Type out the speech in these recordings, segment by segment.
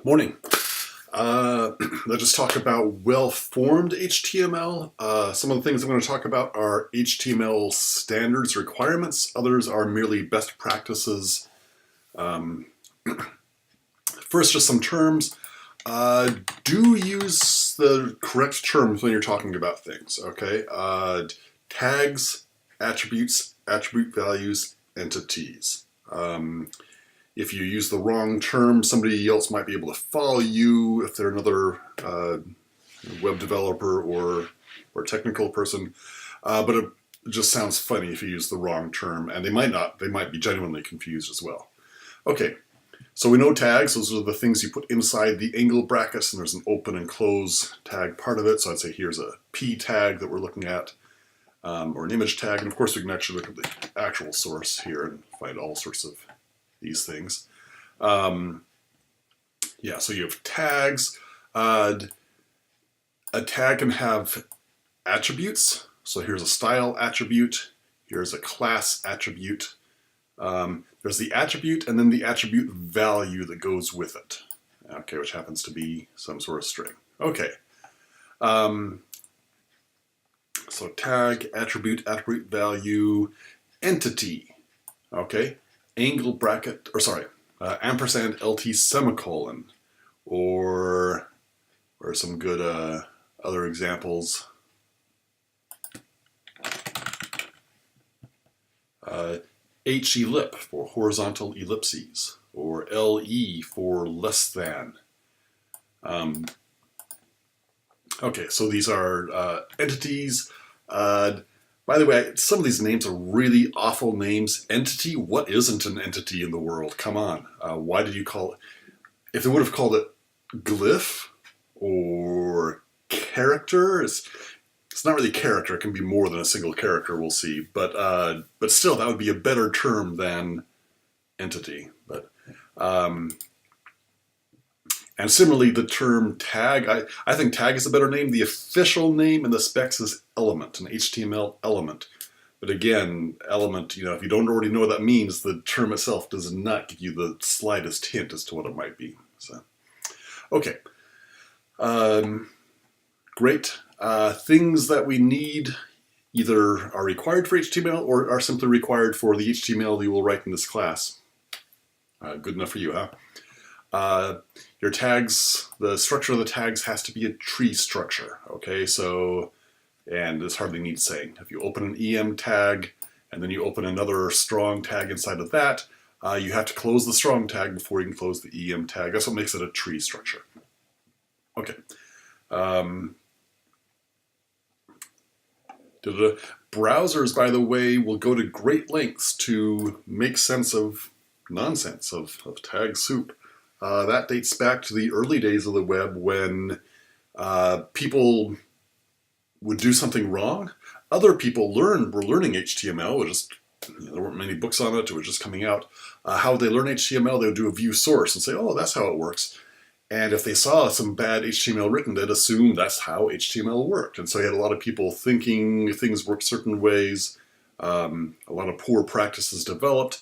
Morning. Let's just talk about well-formed HTML. Some of the things I'm going to talk about are HTML standards requirements. Others are merely best practices. First, just some terms. Do use the correct terms when you're talking about things, okay? Tags, attributes, attribute values, entities. If you use the wrong term, somebody else might be able to follow you if they're another web developer or technical person. But it just sounds funny if you use the wrong term, and they might not. They might be genuinely confused as well. Okay, so we know tags. Those are the things you put inside the angle brackets, and there's an open and close tag part of it. So I'd say here's a p tag that we're looking at, or an image tag. And of course, we can actually look at the actual source here and find all sorts of these things. Yeah, so you have tags. A tag can have attributes. So here's a style attribute. Here's a class attribute. There's the attribute and then the attribute value that goes with it. Okay, which happens to be some sort of string. Okay. So tag, attribute, attribute value, entity. Okay. Angle bracket, or sorry, ampersand LT semicolon, or some good other examples. H-ellip for horizontal ellipses, or LE for less than. Okay, so these are entities. By the way, some of these names are really awful names. Entity? What isn't an entity in the world? Come on. Why did you call it? If they would have called it glyph or character, it's not really character. It can be more than a single character, we'll see. But still, that would be a better term than entity. But and similarly, the term tag, I think tag is a better name. The official name in the specs is element, an HTML element. But again, element, if you don't already know what that means, the term itself does not give you the slightest hint as to what it might be. So, okay. Great. Things that we need either are required for HTML or are simply required for the HTML you will write in this class. Good enough for you, huh? Your tags, the structure of the tags has to be a tree structure, okay? So, and this hardly needs saying. If you open an EM tag and then you open another strong tag inside of that, you have to close the strong tag before you can close the EM tag. That's what makes it a tree structure. Okay. Browsers, by the way, will go to great lengths to make sense of nonsense, of tag soup. That dates back to the early days of the web when people would do something wrong. Other people were learning HTML. There weren't many books on it. It was just coming out. How would they learn HTML? They would do a view source and say, oh, that's how it works. And if they saw some bad HTML written, they'd assume that's how HTML worked. And so you had a lot of people thinking things worked certain ways. A lot of poor practices developed.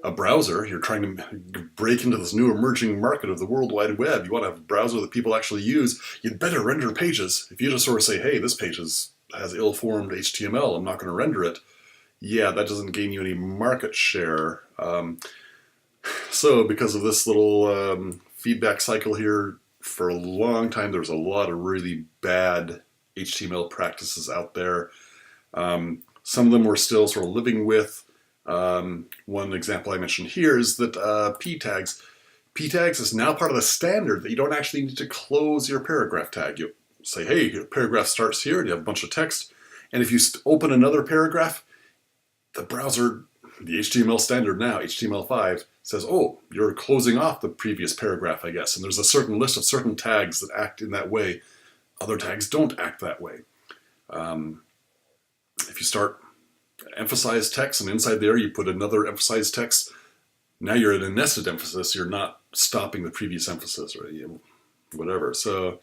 A browser, you're trying to break into this new emerging market of the World Wide Web. You want to have a browser that people actually use. You'd better render pages. If you just sort of say, hey, this page has ill-formed HTML, I'm not going to render it. Yeah, that doesn't gain you any market share. So because of this little feedback cycle here, for a long time, there's a lot of really bad HTML practices out there. Some of them we're still sort of living with. One example I mentioned here is that p-tags. P-tags is now part of the standard that you don't actually need to close your paragraph tag. You say, hey, your paragraph starts here, and you have a bunch of text. And if you open another paragraph, the browser, the HTML standard now, HTML5, says, oh, you're closing off the previous paragraph, I guess. And there's a certain list of certain tags that act in that way. Other tags don't act that way. If you start emphasized text, and inside there you put another emphasized text. Now you're at a nested emphasis. You're not stopping the previous emphasis or whatever. So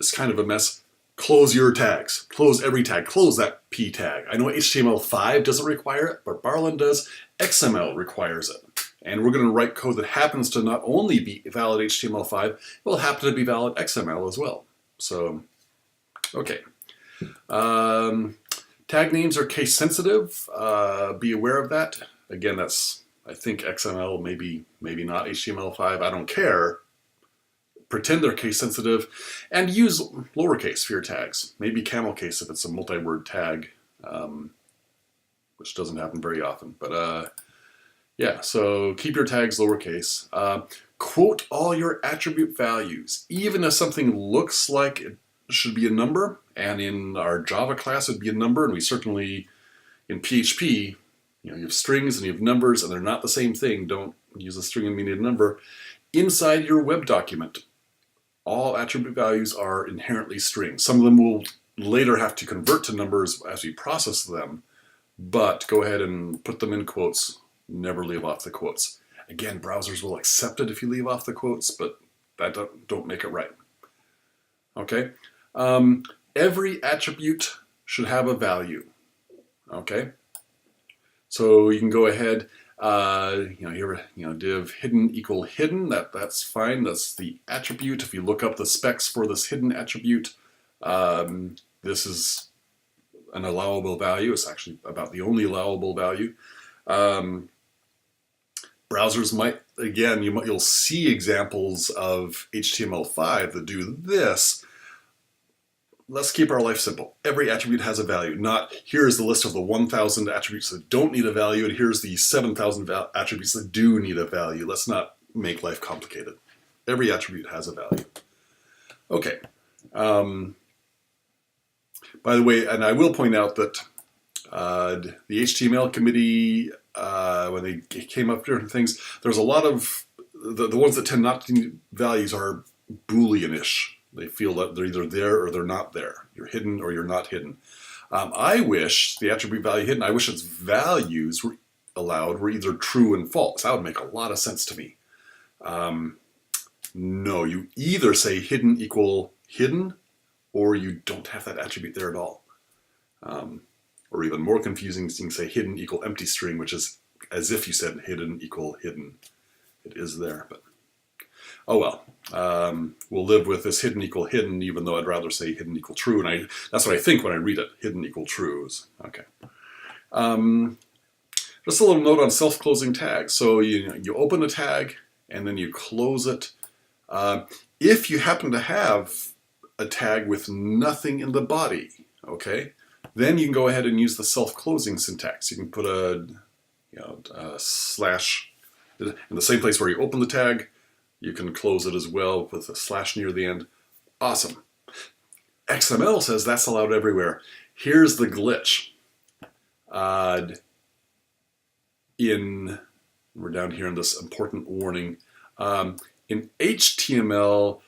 it's kind of a mess. Close your tags. Close every tag. Close that p tag. I know HTML5 doesn't require it, but Barlin does. XML requires it. And we're going to write code that happens to not only be valid HTML5, it will happen to be valid XML as well. So, okay. Tag names are case sensitive. Be aware of that. Again, that's, I think, XML, maybe not HTML5. I don't care. Pretend they're case sensitive and use lowercase for your tags. Maybe camel case if it's a multi-word tag, which doesn't happen very often. But yeah, so keep your tags lowercase. Quote all your attribute values, even if something looks like it should be a number, and in our Java class it would be a number, and we certainly, in PHP, you have strings and you have numbers, and they're not the same thing. Don't use a string and mean a number. Inside your web document, all attribute values are inherently strings. Some of them will later have to convert to numbers as we process them, but go ahead and put them in quotes. Never leave off the quotes. Again, browsers will accept it if you leave off the quotes, but that don't make it right. Okay? Every attribute should have a value. Okay? So you can go ahead, here, div hidden equal hidden. That's fine. That's the attribute. If you look up the specs for this hidden attribute, this is an allowable value. It's actually about the only allowable value. Browsers might, again, you'll see examples of HTML5 that do this. Let's keep our life simple. Every attribute has a value, not here's the list of the 1,000 attributes that don't need a value and here's the 7,000 attributes that do need a value. Let's not make life complicated. Every attribute has a value. Okay. By the way, and I will point out that the HTML committee, when they came up with different things, there's a lot of, the ones that tend not to need values are Boolean-ish. They feel that they're either there or they're not there. You're hidden or you're not hidden. I wish the attribute value hidden, I wish its values were allowed were either true and false. That would make a lot of sense to me. No, you either say hidden equal hidden or you don't have that attribute there at all. Or even more confusing, you can say hidden equal empty string, which is as if you said hidden equal hidden. It is there, but oh well. We'll live with this hidden equal hidden, even though I'd rather say hidden equal true, and that's what I think when I read it, hidden equal true. Okay. Just a little note on self-closing tags. So you open a tag, and then you close it. If you happen to have a tag with nothing in the body, okay, then you can go ahead and use the self-closing syntax. You can put a slash in the same place where you open the tag. You can close it as well with a slash near the end. Awesome. XML says that's allowed everywhere. Here's the glitch. We're down here in this important warning. In HTML,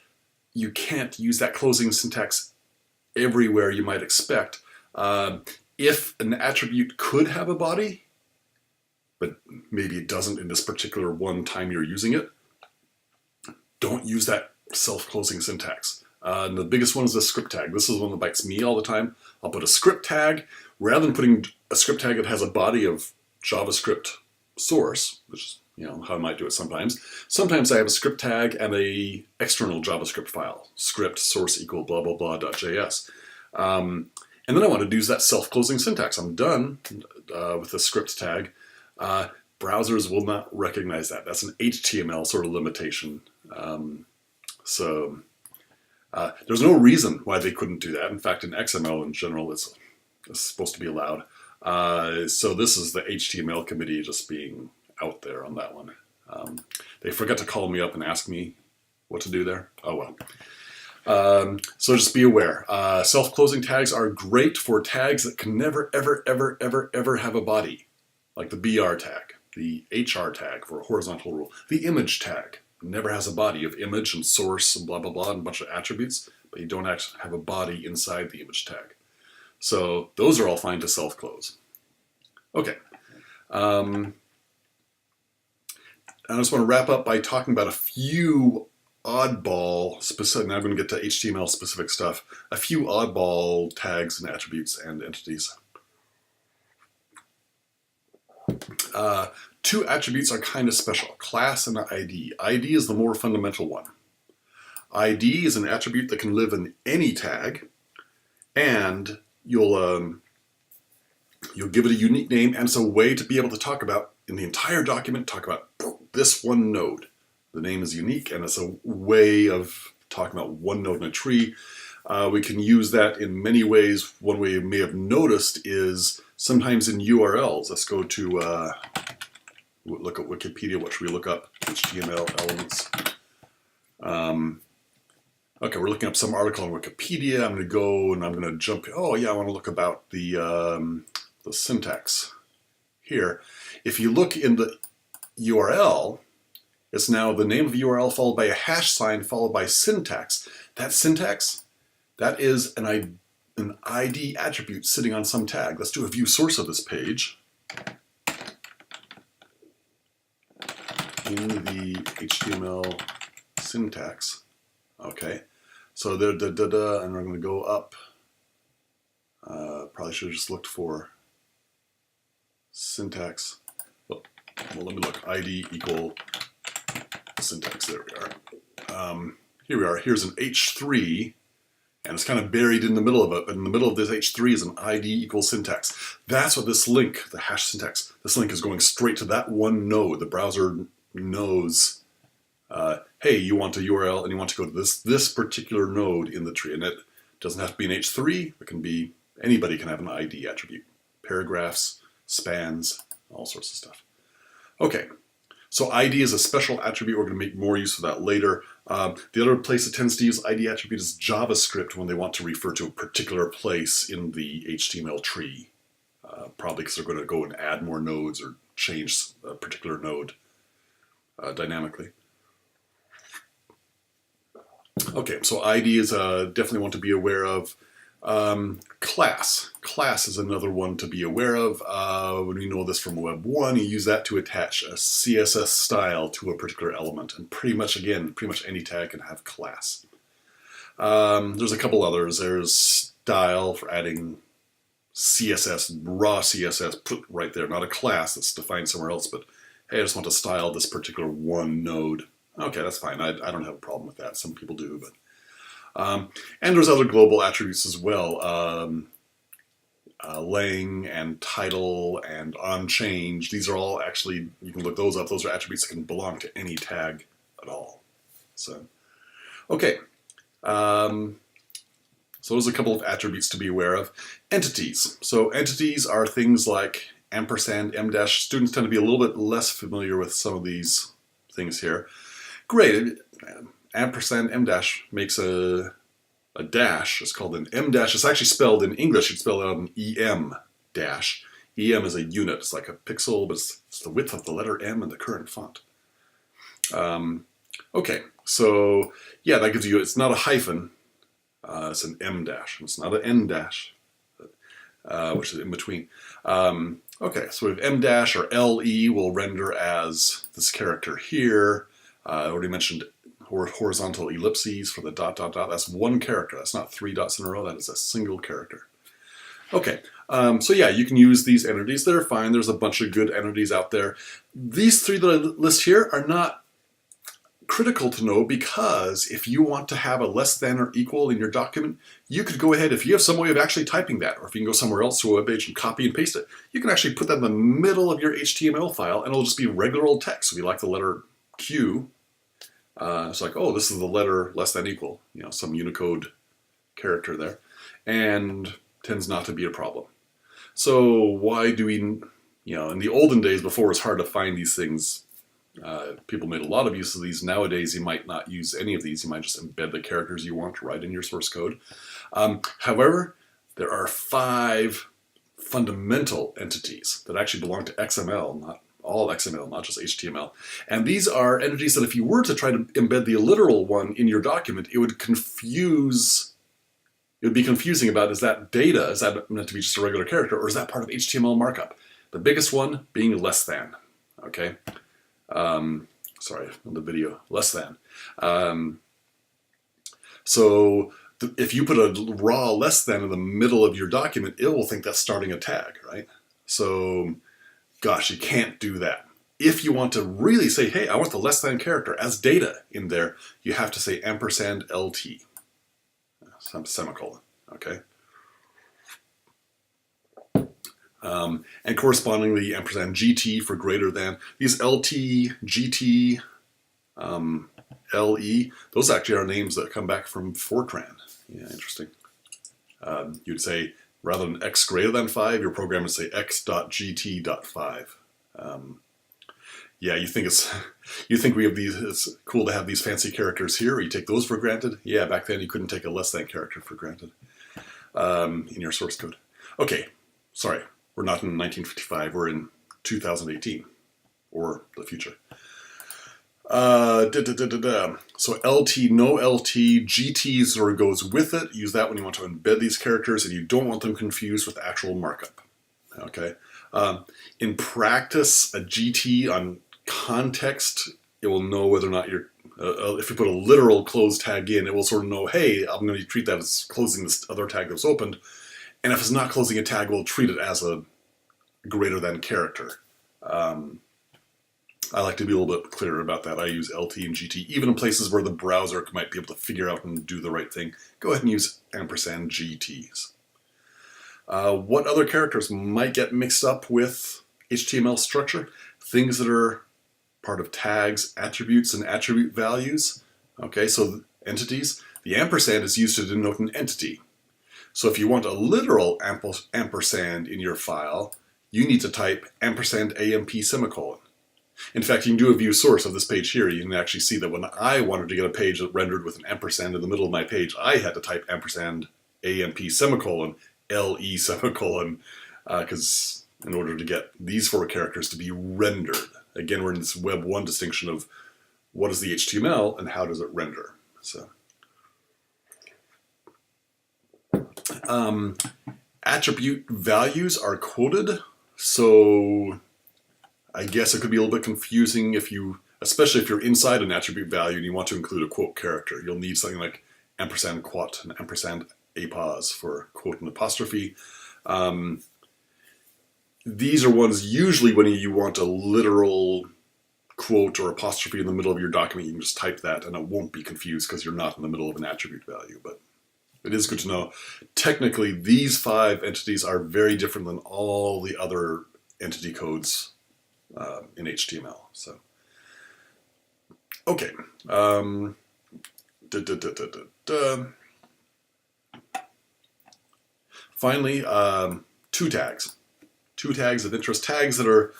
you can't use that closing syntax everywhere you might expect. If an attribute could have a body, but maybe it doesn't in this particular one time you're using it, don't use that self-closing syntax. And the biggest one is the script tag. This is one that bites me all the time. I'll put a script tag, rather than putting a script tag that has a body of JavaScript source, which is how I might do it sometimes. Sometimes I have a script tag and a external JavaScript file, script source equal blah blah blah.js. And then I want to use that self-closing syntax. I'm done with the script tag. Browsers will not recognize that. That's an HTML sort of limitation. There's no reason why they couldn't do that. In fact, in XML in general, it's supposed to be allowed. So this is the HTML committee just being out there on that one. They forgot to call me up and ask me what to do there. Oh well. So just be aware. Self-closing tags are great for tags that can never, ever, ever, ever, ever have a body, like the BR tag, the HR tag for a horizontal rule, the image tag. Never has a body of image and source and blah, blah, blah, and a bunch of attributes, but you don't actually have a body inside the image tag. So those are all fine to self-close. Okay. I just want to wrap up by talking about a few oddball specific, now I'm going to get to HTML specific stuff, a few oddball tags and attributes and entities. Two attributes are kind of special, class and ID. ID is the more fundamental one. ID is an attribute that can live in any tag, and you'll give it a unique name, and it's a way to be able to talk about, in the entire document, talk about this one node. The name is unique, and it's a way of talking about one node in a tree. We can use that in many ways. One way you may have noticed is sometimes in URLs. Let's go to look at Wikipedia. What should we look up? HTML elements. Okay, we're looking up some article on Wikipedia. I'm going to go and I'm going to jump. Oh yeah, I want to look about the syntax here. If you look in the URL, it's now the name of the URL followed by a hash sign followed by syntax. That syntax, that is an ID attribute sitting on some tag. Let's do a view source of this page. In the HTML syntax. Okay, so there, and we're going to go up. Probably should have just looked for syntax. Well, let me look. ID equal syntax. There we are. Here we are. Here's an H3, and it's kind of buried in the middle of it. But in the middle of this H3 is an ID equal syntax. That's what this link, the hash syntax, this link is going straight to that one node. The browser knows, hey, you want a URL and you want to go to this particular node in the tree. And it doesn't have to be an H3. It can be, anybody can have an ID attribute. Paragraphs, spans, all sorts of stuff. Okay, so ID is a special attribute. We're going to make more use of that later. The other place it tends to use ID attribute is JavaScript when they want to refer to a particular place in the HTML tree. Probably because they're going to go and add more nodes or change a particular node dynamically. Okay, so ID is definitely one to be aware of. Class. Class is another one to be aware of. When we know this from Web 1, you use that to attach a CSS style to a particular element. And pretty much any tag can have class. There's a couple others. There's style for adding CSS, raw CSS, put right there. Not a class that's defined somewhere else, but hey, I just want to style this particular one node. Okay, that's fine. I don't have a problem with that. Some people do, but and there's other global attributes as well. Lang and title and onChange. These are all actually, you can look those up. Those are attributes that can belong to any tag at all. So, okay. So there's a couple of attributes to be aware of. Entities. So entities are things like ampersand, em dash. Students tend to be a little bit less familiar with some of these things here. Great. Ampersand, em dash makes a dash. It's called an em dash. It's actually spelled in English. It's spelled out an em dash. Em is a unit. It's like a pixel, but it's the width of the letter M in the current font. Okay, so yeah, that gives you, it's not a hyphen. It's an em dash. It's not an en dash, which is in between. Okay, so we have em dash or le will render as this character here. I already mentioned horizontal ellipses for the dot, dot, dot. That's one character. That's not three dots in a row. That is a single character. Okay, so yeah, you can use these entities. They're fine. There's a bunch of good entities out there. These three that I list here are not critical to know, because if you want to have a less than or equal in your document, you could go ahead, if you have some way of actually typing that, or if you can go somewhere else to a web page and copy and paste it, you can actually put that in the middle of your HTML file and it'll just be regular old text. So if you like the letter Q, it's like, oh, this is the letter less than equal, you know, some Unicode character there, and tends not to be a problem. So why do we, you know, in the olden days before it was hard to find these things, people made a lot of use of these. Nowadays you might not use any of these. You might just embed the characters you want right in your source code. However, there are 5 fundamental entities that actually belong to XML, not all XML, not just HTML. And these are entities that if you were to try to embed the literal one in your document, it would confuse, it would be confusing about, is that data, is that meant to be just a regular character, or is that part of HTML markup? The biggest one being less than, okay? Sorry, on the video, less than. So if you put a raw less than in the middle of your document, it will think that's starting a tag, right? So gosh, you can't do that. If you want to really say, hey, I want the less than character as data in there, you have to say ampersand LT, semicolon, okay? And correspondingly, ampersand GT for greater than. These LT, GT, LE, those actually are names that come back from Fortran. Yeah, interesting. You'd say, rather than x greater than 5, your program would say x.gt.5. Yeah, you think we have these, it's cool to have these fancy characters here, or you take those for granted? Yeah, back then you couldn't take a less than character for granted in your source code. Okay, sorry, we're not in 1955, we're in 2018, or the future. So LT, no LT, GT sort of goes with it. Use that when you want to embed these characters and you don't want them confused with actual markup. Okay. In practice, a GT on context, it will know whether or not you're, if you put a literal close tag in, it will sort of know, hey, I'm going to treat that as closing this other tag that's opened. And if it's not closing a tag, we'll treat it as a greater than character. I like to be a little bit clearer about that. I use LT and GT, even in places where the browser might be able to figure out and do the right thing. Go ahead and use ampersand GTs. What other characters might get mixed up with HTML structure? Things that are part of tags, attributes, and attribute values. Okay, so entities. The ampersand is used to denote an entity. So if you want a literal ampersand in your file, you need to type ampersand AMP semicolon. In fact, you can do a view source of this page here. You can actually see that when I wanted to get a page that rendered with an ampersand in the middle of my page, I had to type ampersand AMP semicolon LE semicolon, because in order to get these 4 characters to be rendered. Again, we're in this Web 1 distinction of what is the HTML and how does it render. So, attribute values are quoted, so I guess it could be a little bit confusing if you, especially if you're inside an attribute value and you want to include a quote character. You'll need something like ampersand quote and ampersand apause for quote and apostrophe. These are ones usually when you want a literal quote or apostrophe in the middle of your document, you can just type that and it won't be confused because you're not in the middle of an attribute value. But it is good to know. Technically, these 5 entities are very different than all the other entity codes in HTML. So, okay. Finally, 2 tags. 2 tags of interest. Tags that are,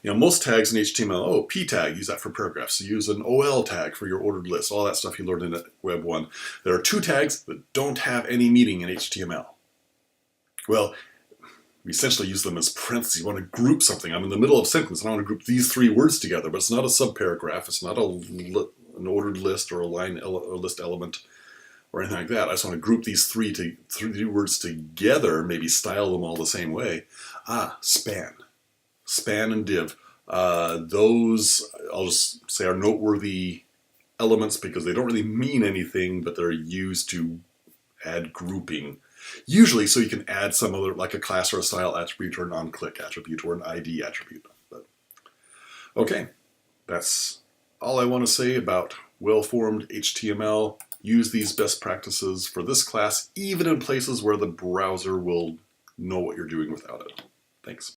most tags in HTML, oh, P tag, use that for paragraphs. So use an OL tag for your ordered list, all that stuff you learned in Web 1. There are 2 tags that don't have any meaning in HTML. Well, we essentially use them as parentheses. You want to group something. I'm in the middle of a sentence and I want to group these 3 words together, but it's not a subparagraph. It's not an ordered list or a line or list element or anything like that. I just want to group these 3 words together, maybe style them all the same way. Span. Span and div. Those, I'll just say, are noteworthy elements because they don't really mean anything, but they're used to add grouping. Usually so you can add some other, like a class or a style attribute or an on-click attribute or an ID attribute. But, okay, that's all I want to say about well-formed HTML. Use these best practices for this class, even in places where the browser will know what you're doing without it. Thanks.